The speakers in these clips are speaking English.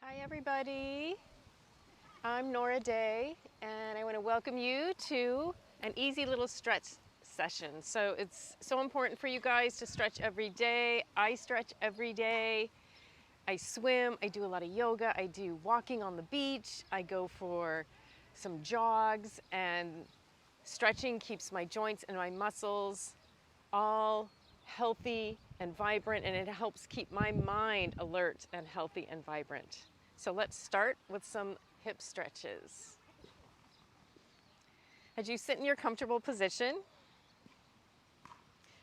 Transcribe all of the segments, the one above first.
Hi everybody, I'm Nora Day and I want to welcome you to an easy little stretch session. So it's so important for you guys to stretch every day. I stretch every day. I swim, I do a lot of yoga, I do walking on the beach, I go for some jogs, and stretching keeps my joints and my muscles all healthy and vibrant, and it helps keep my mind alert and healthy and vibrant. So let's start with some hip stretches. As you sit in your comfortable position,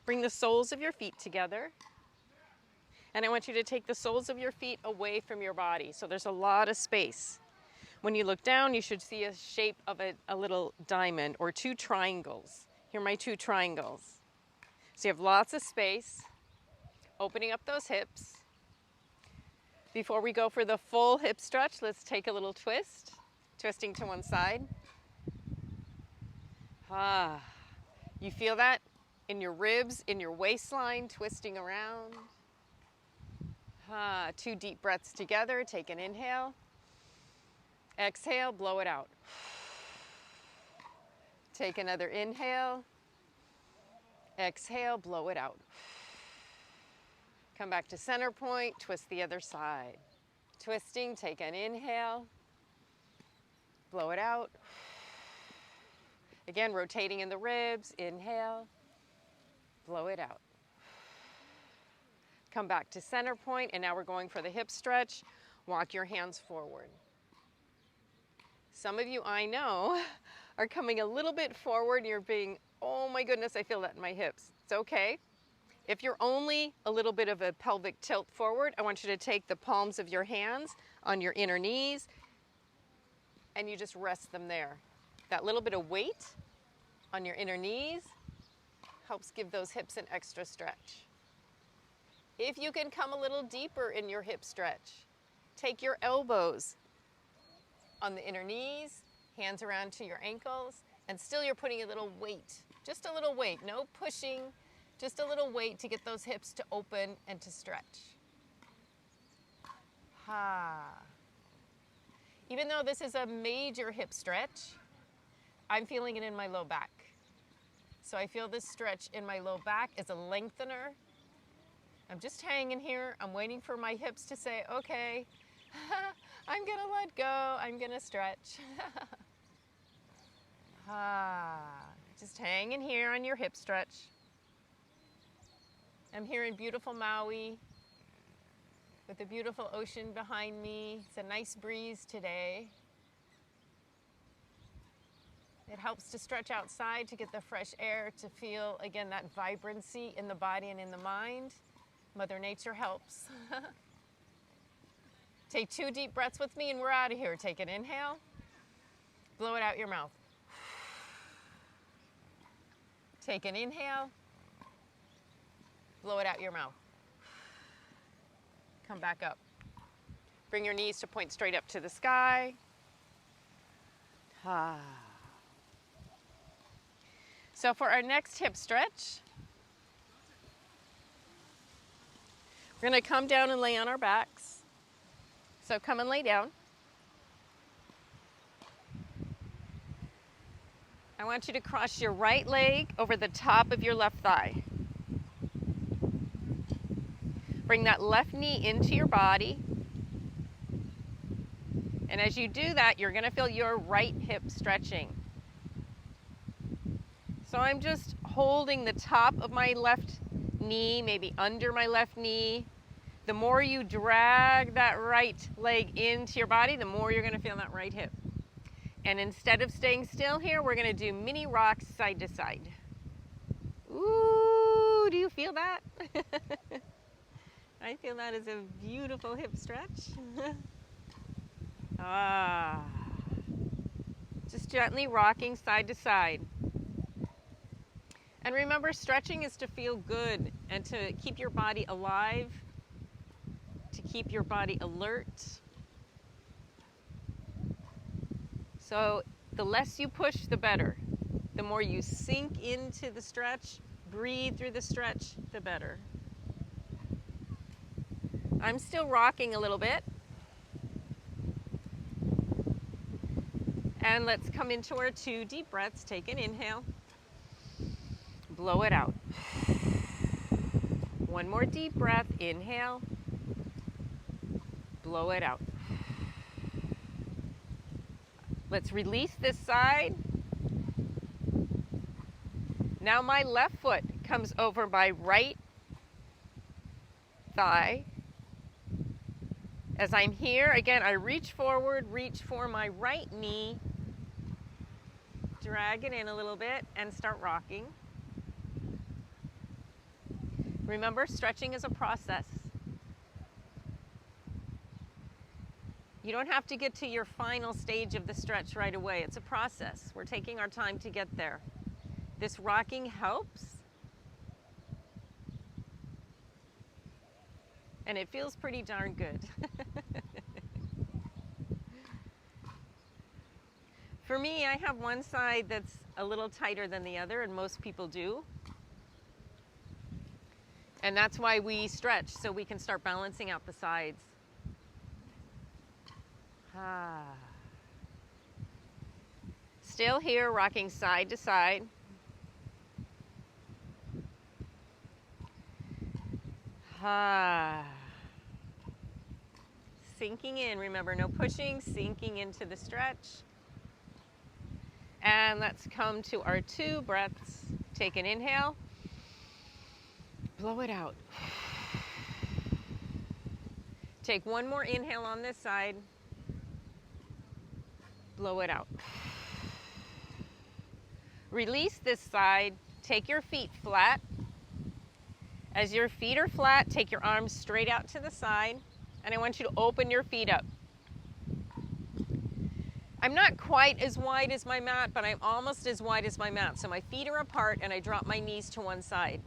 bring the soles of your feet together. And I want you to take the soles of your feet away from your body. So there's a lot of space. When you look down, you should see a shape of a little diamond or two triangles. Here are my two triangles. So you have lots of space, opening up those hips. Before we go for the full hip stretch, let's take a little twist, twisting to one side. You feel that in your ribs, in your waistline, twisting around. Two deep breaths together. Take an inhale. Exhale, blow it out. Take another inhale. Exhale, blow it out. Come back to center point, twist the other side. Twisting, take an inhale. Blow it out. Again, rotating in the ribs. Inhale. Blow it out. Come back to center point, and now we're going for the hip stretch. Walk your hands forward. Some of you, I know, are coming a little bit forward and you're being, oh my goodness, I feel that in my hips. It's okay. If you're only a little bit of a pelvic tilt forward, I want you to take the palms of your hands on your inner knees and you just rest them there. That little bit of weight on your inner knees helps give those hips an extra stretch. If you can come a little deeper in your hip stretch, take your elbows on the inner knees, hands around to your ankles, and still you're putting a little weight, just a little weight, no pushing, just a little weight to get those hips to open and to stretch. Even though this is a major hip stretch, I'm feeling it in my low back. So I feel this stretch in my low back is a lengthener. I'm just hanging here. I'm waiting for my hips to say, okay, I'm gonna let go. I'm gonna stretch. Just hanging here on your hip stretch. I'm here in beautiful Maui with the beautiful ocean behind me. It's a nice breeze today. It helps to stretch outside to get the fresh air, to feel, again, that vibrancy in the body and in the mind. Mother Nature helps. Take 2 deep breaths with me and we're out of here. Take an inhale. Blow it out your mouth. Take an inhale. Blow it out your mouth. Come back up. Bring your knees to point straight up to the sky. So for our next hip stretch, we're going to come down and lay on our backs. So come and lay down. I want you to cross your right leg over the top of your left thigh. Bring that left knee into your body. And as you do that, you're going to feel your right hip stretching. So I'm just holding the top of my left knee, maybe under my left knee. The more you drag that right leg into your body, the more you're going to feel that right hip. And instead of staying still here, we're going to do mini rocks side to side. Ooh, do you feel that? I feel that is a beautiful hip stretch. Just gently rocking side to side. And remember, stretching is to feel good and to keep your body alive, to keep your body alert. So the less you push, the better. The more you sink into the stretch, breathe through the stretch, the better. I'm still rocking a little bit. And let's come into our 2 deep breaths. Take an inhale. Blow it out. One more deep breath. Inhale. Blow it out. Let's release this side. Now my left foot comes over my right thigh. As I'm here, again, I reach forward, reach for my right knee, drag it in a little bit, and start rocking. Remember, stretching is a process. You don't have to get to your final stage of the stretch right away. It's a process. We're taking our time to get there. This rocking helps. And it feels pretty darn good. For me, I have one side that's a little tighter than the other, and most people do. And that's why we stretch, so we can start balancing out the sides. Still here, rocking side to side. Sinking in, remember, no pushing, sinking into the stretch. And let's come to our 2 breaths. Take an inhale, blow it out. Take one more inhale on this side, blow it out. Release this side, take your feet flat. As your feet are flat, take your arms straight out to the side, and I want you to open your feet up. I'm not quite as wide as my mat, but I'm almost as wide as my mat. So my feet are apart, and I drop my knees to one side.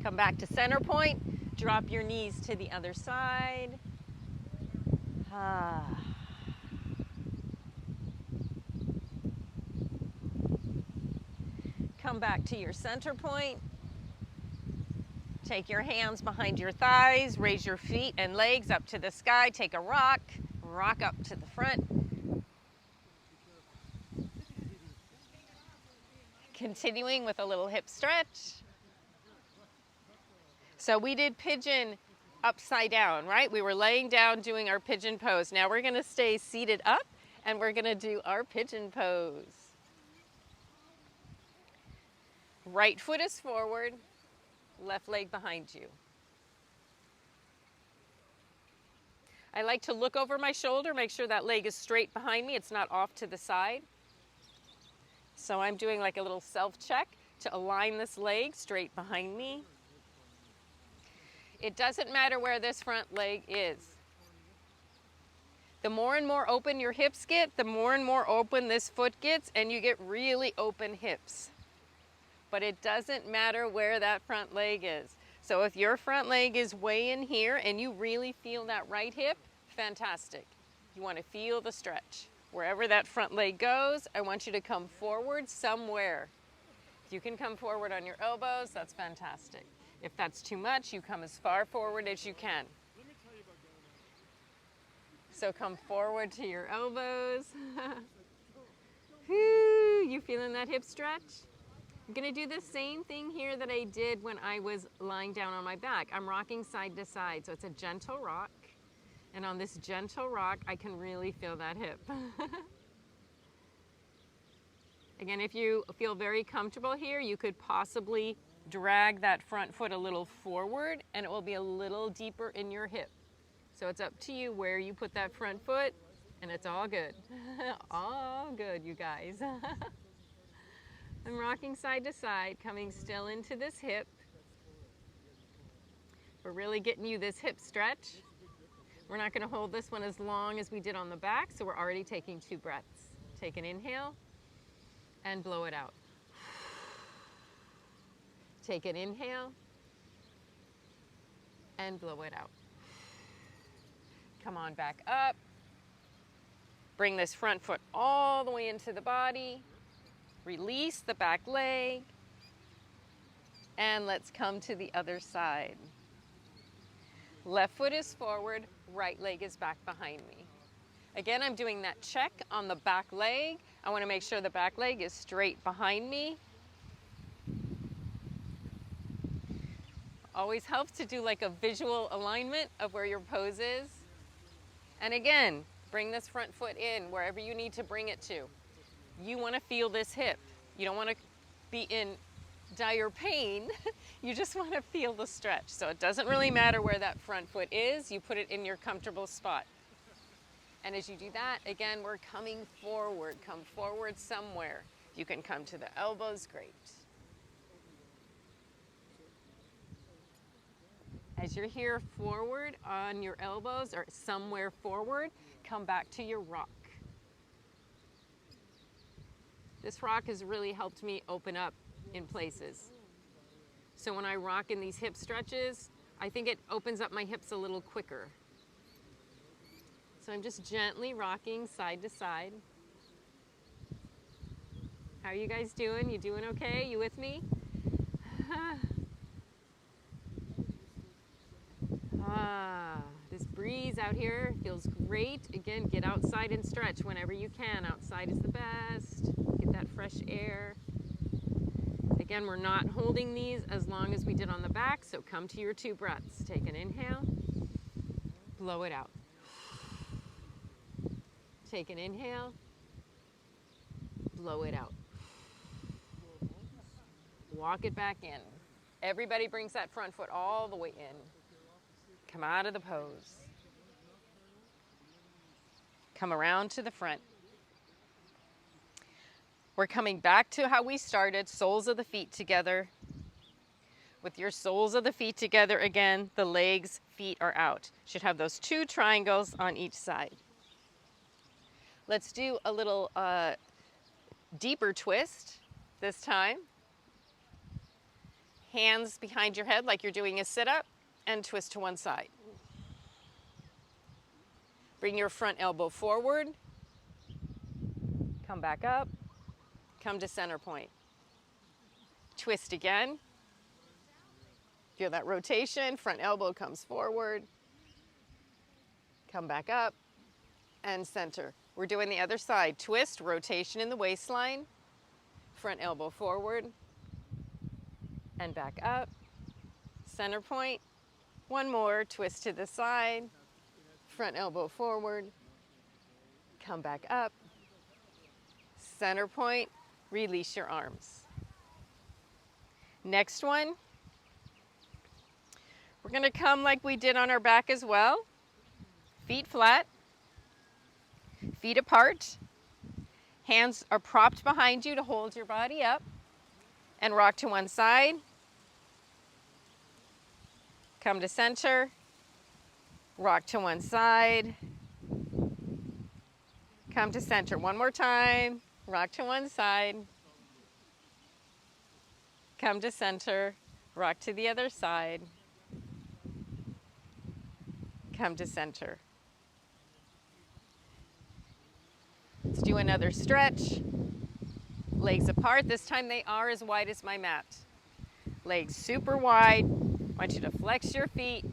Come back to center point, drop your knees to the other side. Come back to your center point. Take your hands behind your thighs, raise your feet and legs up to the sky, take a rock, rock up to the front. Continuing with a little hip stretch. So we did pigeon upside down, right? We were laying down doing our pigeon pose. Now we're gonna stay seated up and we're gonna do our pigeon pose. Right foot is forward, left leg behind you. I like to look over my shoulder, make sure that leg is straight behind me, it's not off to the side. So I'm doing like a little self-check to align this leg straight behind me. It doesn't matter where this front leg is. The more and more open your hips get, the more and more open this foot gets, and you get really open hips. But it doesn't matter where that front leg is. So if your front leg is way in here and you really feel that right hip, fantastic. You want to feel the stretch. Wherever that front leg goes, I want you to come forward somewhere. If you can come forward on your elbows, that's fantastic. If that's too much, you come as far forward as you can. So come forward to your elbows. You feeling that hip stretch? I'm gonna do the same thing here that I did when I was lying down on my back. I'm rocking side to side, so it's a gentle rock. And on this gentle rock, I can really feel that hip. Again, if you feel very comfortable here, you could possibly drag that front foot a little forward and it will be a little deeper in your hip. So it's up to you where you put that front foot, and it's all good. All good, you guys. I'm rocking side to side, coming still into this hip. We're really getting you this hip stretch. We're not going to hold this one as long as we did on the back, so we're already taking 2 breaths. Take an inhale and blow it out. Take an inhale and blow it out. Come on back up. Bring this front foot all the way into the body. Release the back leg. And let's come to the other side. Left foot is forward, right leg is back behind me. Again, I'm doing that check on the back leg. I want to make sure the back leg is straight behind me. Always helps to do like a visual alignment of where your pose is. And again, bring this front foot in wherever you need to bring it to. You want to feel this hip. You don't want to be in dire pain. You just want to feel the stretch. So it doesn't really matter where that front foot is. You put it in your comfortable spot. And as you do that, again, we're coming forward. Come forward somewhere. You can come to the elbows, great. As you're here forward on your elbows or somewhere forward, come back to your rock. This rock has really helped me open up in places. So when I rock in these hip stretches, I think it opens up my hips a little quicker. So I'm just gently rocking side to side. How are you guys doing? You doing okay? You with me? This breeze out here feels great. Again, get outside and stretch whenever you can. Outside is the best. Get that fresh air. Again, we're not holding these as long as we did on the back, so come to your 2 breaths. Take an inhale, blow it out. Take an inhale, blow it out. Walk it back in. Everybody brings that front foot all the way in. Come out of the pose. Come around to the front. We're coming back to how we started, soles of the feet together. With your soles of the feet together again, the legs, feet are out. Should have those 2 triangles on each side. Let's do a little deeper twist this time. Hands behind your head like you're doing a sit-up and twist to one side. Bring your front elbow forward. Come back up. Come to center point. Twist again. Feel that rotation. Front elbow comes forward. Come back up and center. We're doing the other side. Twist, rotation in the waistline. Front elbow forward and back up. Center point. One more. Twist to the side. Front elbow forward. Come back up. Center point. Release your arms. Next one. We're going to come like we did on our back as well. Feet flat. Feet apart. Hands are propped behind you to hold your body up. And rock to one side. Come to center. Rock to one side. Come to center. One more time. Rock to one side. Come to center. Rock to the other side. Come to center. Let's do another stretch. Legs apart. This time they are as wide as my mat. Legs super wide. I want you to flex your feet.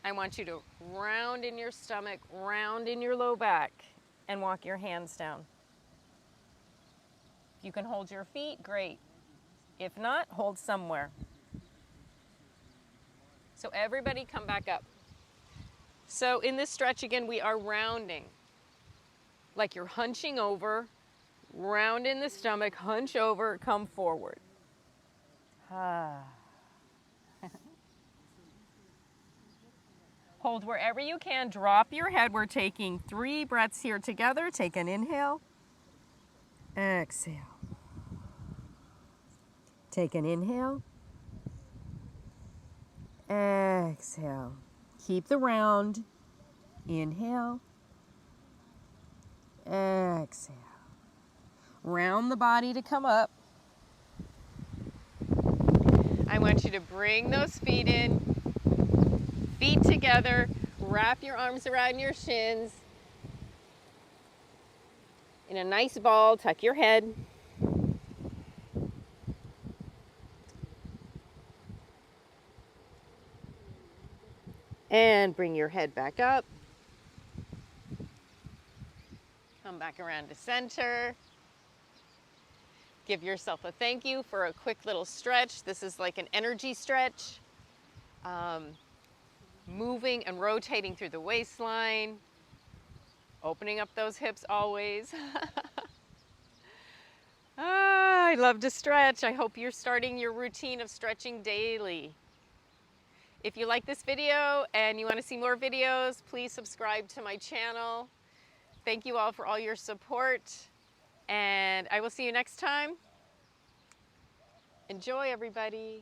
I want you to round in your stomach, round in your low back, and walk your hands down. If you can hold your feet, great. If not, hold somewhere. So everybody come back up. So in this stretch, again, we are rounding. Like you're hunching over, round in the stomach, hunch over, come forward. Hold wherever you can, drop your head. We're taking 3 breaths here together. Take an inhale, exhale. Take an inhale, exhale. Keep the round. Inhale, exhale. Round the body to come up. I want you to bring those feet in. Feet together. Wrap your arms around your shins. In a nice ball, tuck your head. And bring your head back up. Come back around to center. Give yourself a thank you for a quick little stretch. This is like an energy stretch. Moving and rotating through the waistline. Opening up those hips always. I love to stretch. I hope you're starting your routine of stretching daily. If you like this video and you want to see more videos, please subscribe to my channel. Thank you all for all your support, and I will see you next time. Enjoy, everybody.